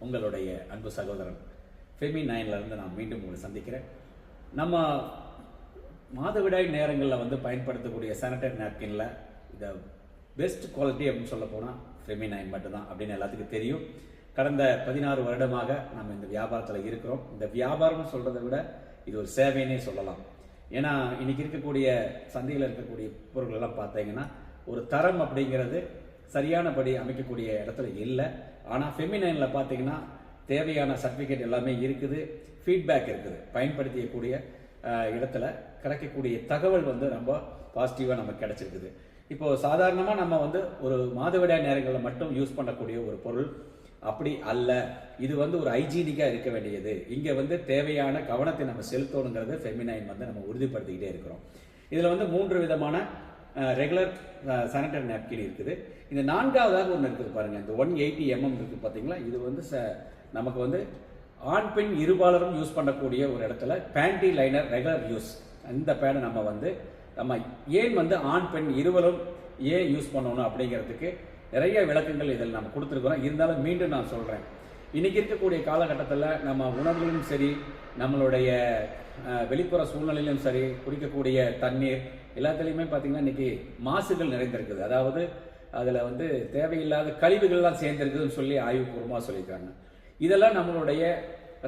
உங்களுடைய அன்பு சகோதரன் ஃபெமி9ல இருந்து நான் மீண்டும் உங்களை சந்திக்கிறேன். நம்ம மாதவிடாய் நேரங்களில் வந்து பயன்படுத்தக்கூடிய சானிடரி நாப்கின்ல இதை பெஸ்ட் குவாலிட்டி அப்படின்னு சொல்ல போனால் ஃபெமி9 மட்டும்தான் அப்படின்னு எல்லாத்துக்கும் தெரியும். கடந்த 16 வருடமாக நம்ம இந்த வியாபாரத்தில் இருக்கிறோம். இந்த வியாபாரம் சொல்றதை விட இது ஒரு சேவைன்னே சொல்லலாம். ஏன்னா இன்னைக்கு இருக்கக்கூடிய சந்தையில் இருக்கக்கூடிய பொருட்கள் எல்லாம் பார்த்தீங்கன்னா ஒரு தரம் அப்படிங்கிறது சரியானபடி அமைக்கக்கூடிய இடத்துல இல்லை. ஆனால் ஃபெமி9ல பார்த்தீங்கன்னா தேவையான சர்டிஃபிகேட் எல்லாமே இருக்குது, ஃபீட்பேக் இருக்குது. பயன்படுத்தியக்கூடிய இடத்துல கிடைக்கக்கூடிய தகவல் வந்து ரொம்ப பாசிட்டிவாக நமக்கு கிடைச்சிருக்குது. இப்போ சாதாரணமாக நம்ம வந்து ஒரு மாதவிடாய் நேரங்களில் மட்டும் யூஸ் பண்ணக்கூடிய ஒரு பொருள் அப்படி அல்ல. இது வந்து ஒரு ஹைஜீனிக்காக இருக்க வேண்டியது. இங்கே வந்து தேவையான கவனத்தை நம்ம செலுத்தணுங்கிறது ஃபெமி9 வந்து நம்ம உறுதிப்படுத்திக்கிட்டே இருக்கிறோம். இதில் வந்து 3 விதமான ரெகுலர் சானிடரி நாப்கின் இருக்குது. இந்த 4வதாக ஒன்று இருக்குது பாருங்க, இந்த 180 mm இருக்குது பார்த்தீங்களா. இது வந்து நமக்கு வந்து ஆண் பெண் இருபாலரும் யூஸ் பண்ணக்கூடிய ஒரு இடத்துல பேண்டி லைனர் ரெகுலர் யூஸ். இந்த பேடை நம்ம ஏன் வந்து ஆண் பெண் இருவரும் ஏன் யூஸ் பண்ணணும் அப்படிங்கிறதுக்கு நிறைய விளக்கங்கள் இதில் நம்ம கொடுத்துருக்குறோம். இருந்தாலும் மீண்டும் நான் சொல்கிறேன், இன்னைக்கு இருக்கக்கூடிய காலகட்டத்தில் நம்ம உணவுகளும் சரி, நம்மளுடைய வெளிப்புற சூழ்நிலையிலும் சரி, குடிக்கக்கூடிய தண்ணீர் எல்லாத்துலேயுமே பார்த்தீங்கன்னா இன்னைக்கு மாசுகள் நிறைந்திருக்குது. அதாவது அதில் வந்து தேவையில்லாத கழிவுகள்லாம் சேர்ந்திருக்குதுன்னு சொல்லி ஆய்வுபூர்வமாக சொல்லியிருக்காங்க. இதெல்லாம் நம்மளுடைய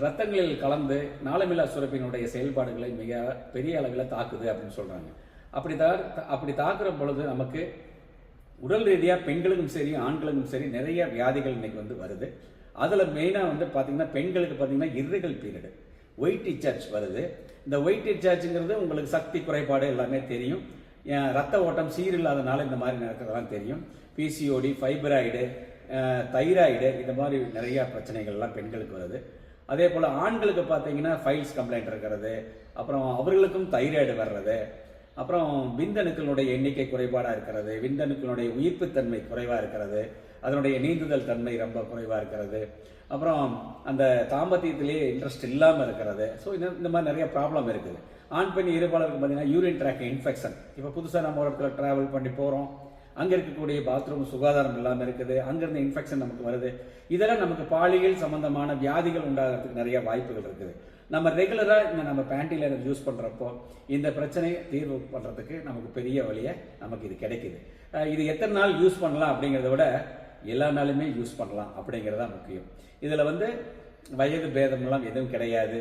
ரத்தங்களில் கலந்து நாளமில்லா சுரப்பினுடைய செயல்பாடுகளை மிக பெரிய அளவில் தாக்குது அப்படின்னு சொல்கிறாங்க. அப்படி தாக்குற பொழுது நமக்கு உடல் ரீதியாக பெண்களுக்கும் சரி ஆண்களுக்கும் சரி நிறைய வியாதிகள் இன்னைக்கு வந்து வருது. அதில் மெயினாக வந்து பார்த்தீங்கன்னா பெண்களுக்கு பார்த்தீங்கன்னா இர்ரெகுலர் பீரியடு, ஒயிட் டிஸ்சார்ஜ் வருது. இந்த ஒயிட் டிஸ்சார்ஜுங்கிறது உங்களுக்கு சக்தி குறைபாடு எல்லாமே தெரியும். ரத்த ஓட்டம் சீரில்லாதனால இந்த மாதிரி நடக்கிறதெல்லாம் தெரியும். பிசிஓடி, ஃபைப்ராய்டு, தைராய்டு, இந்த மாதிரி நிறைய பிரச்சனைகள்லாம் பெண்களுக்கு வருது. அதே போல் ஆண்களுக்கு பார்த்தீங்கன்னா ஃபைல்ஸ் கம்ப்ளைண்ட் இருக்கிறது, அப்புறம் அவர்களுக்கும் தைராய்டு வர்றது, அப்புறம் விந்தணுக்களுடைய எண்ணிக்கை குறைபாடாக இருக்கிறது, விந்தணுக்களுடைய உயிர்ப்புத்தன்மை குறைவாக இருக்கிறது, அதனுடைய நீந்துதல் தன்மை ரொம்ப குறைவாக இருக்கிறது, அப்புறம் அந்த தாம்பத்தியத்திலேயே இன்ட்ரெஸ்ட் இல்லாமல் இருக்கிறது. ஸோ இந்த மாதிரி நிறைய ப்ராப்ளம் இருக்குது. ஆண் பெண் இருபாலருக்கு பார்த்தீங்கன்னா யூரின் ட்ராக் இன்ஃபெக்ஷன். இப்போ புதுசாக நம்ம ஒரு இடத்துல ட்ராவல் பண்ணி போகிறோம், அங்கே இருக்கக்கூடிய பாத்ரூம் சுகாதாரம் இல்லாமல் இருக்குது, அங்கேருந்து இன்ஃபெக்ஷன் நமக்கு வருது. இதெல்லாம் நமக்கு பாலியல் சம்பந்தமான வியாதிகள் உண்டாகிறதுக்கு நிறைய வாய்ப்புகள் இருக்குது. நம்ம ரெகுலராக நம்ம பேண்டில யூஸ் பண்ணுறப்போ இந்த பிரச்சனையை தீர்வு பண்ணுறதுக்கு நமக்கு பெரிய வழியை நமக்கு இது கிடைக்குது. இது எத்தனை நாள் யூஸ் பண்ணலாம் அப்படிங்கிறத விட எல்லா நாளுமே யூஸ் பண்ணலாம் அப்படிங்கிறது தான் முக்கியம். இதில் வந்து வயது பேதமெல்லாம் எதுவும் கிடையாது,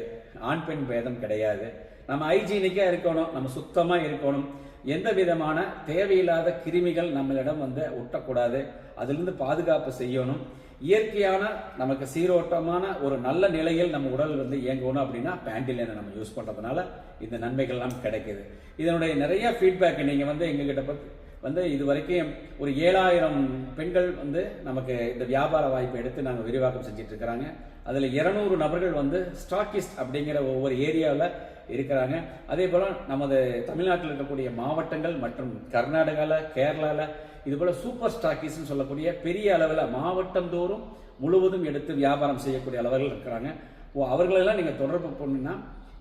ஆண் பெண் பேதம் கிடையாது. நம்ம ஹைஜீனிக்காக இருக்கணும், நம்ம சுத்தமாக இருக்கணும். எந்த விதமான தேவையில்லாத கிருமிகள் நம்மளிடம் வந்து ஒட்டக்கூடாது, அதிலிருந்து பாதுகாப்பு செய்யணும். இயற்கையான நமக்கு சீரோட்டமான ஒரு நல்ல நிலையில் நம்ம உடல் வந்து இயங்கணும் அப்படின்னா பேண்டிலைனை நம்ம யூஸ் பண்ணுறதுனால இந்த நன்மைகள்லாம் கிடைக்குது. இதனுடைய நிறைய ஃபீட்பேக் நீங்கள் வந்து எங்ககிட்ட வந்து இது வரைக்கும் ஒரு 7000 பெண்கள் வந்து நமக்கு இந்த வியாபார வாய்ப்பை எடுத்து நாங்கள் விரிவாக்கம் செஞ்சுட்டு இருக்கிறாங்க. அதில் 200 நபர்கள் வந்து ஸ்டாக்கிஸ்ட் அப்படிங்கிற ஒவ்வொரு ஏரியாவில் இருக்கிறாங்க. அதே போல் நமது தமிழ்நாட்டில் இருக்கக்கூடிய மாவட்டங்கள் மற்றும் கர்நாடகாவில், கேரளாவில் இதுபோல் சூப்பர் ஸ்டாக்கிஸ்ன்னு சொல்லக்கூடிய பெரிய அளவில் மாவட்டம் தோறும் முழுவதும் எடுத்து வியாபாரம் செய்யக்கூடிய அளவர்கள் இருக்கிறாங்க. அவர்களெல்லாம் நீங்கள் தொடர்பு பண்ணினா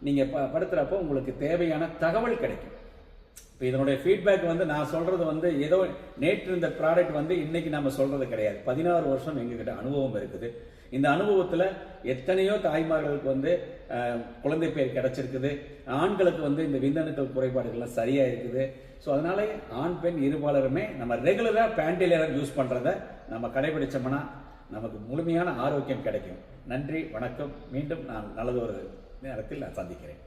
நீங்கள் படுத்துகிறப்போ உங்களுக்கு தேவையான தகவல் கிடைக்கும். இப்போ இதனுடைய ஃபீட்பேக் வந்து நான் சொல்கிறது வந்து ஏதோ நேற்று இந்த ப்ராடக்ட் வந்து இன்னைக்கு நம்ம சொல்கிறது கிடையாது. 16 வருஷம் எங்ககிட்ட அனுபவம் இருக்குது. இந்த அனுபவத்தில் எத்தனையோ தாய்மார்களுக்கு வந்து குழந்தை பேர் கிடைச்சிருக்குது, ஆண்களுக்கு வந்து இந்த விந்தணுக்கள் குறைபாடுகள்லாம் சரியாக இருக்குது. ஸோ அதனால ஆண் பெண் இருபாலருமே நம்ம ரெகுலராக பேண்டிலைனர் யூஸ் பண்ணுறத நம்ம கடைபிடிச்சோம்னா நமக்கு முழுமையான ஆரோக்கியம் கிடைக்கும். நன்றி, வணக்கம். மீண்டும் நான் நல்லதொரு நேரத்தில் நான் சந்திக்கிறேன்.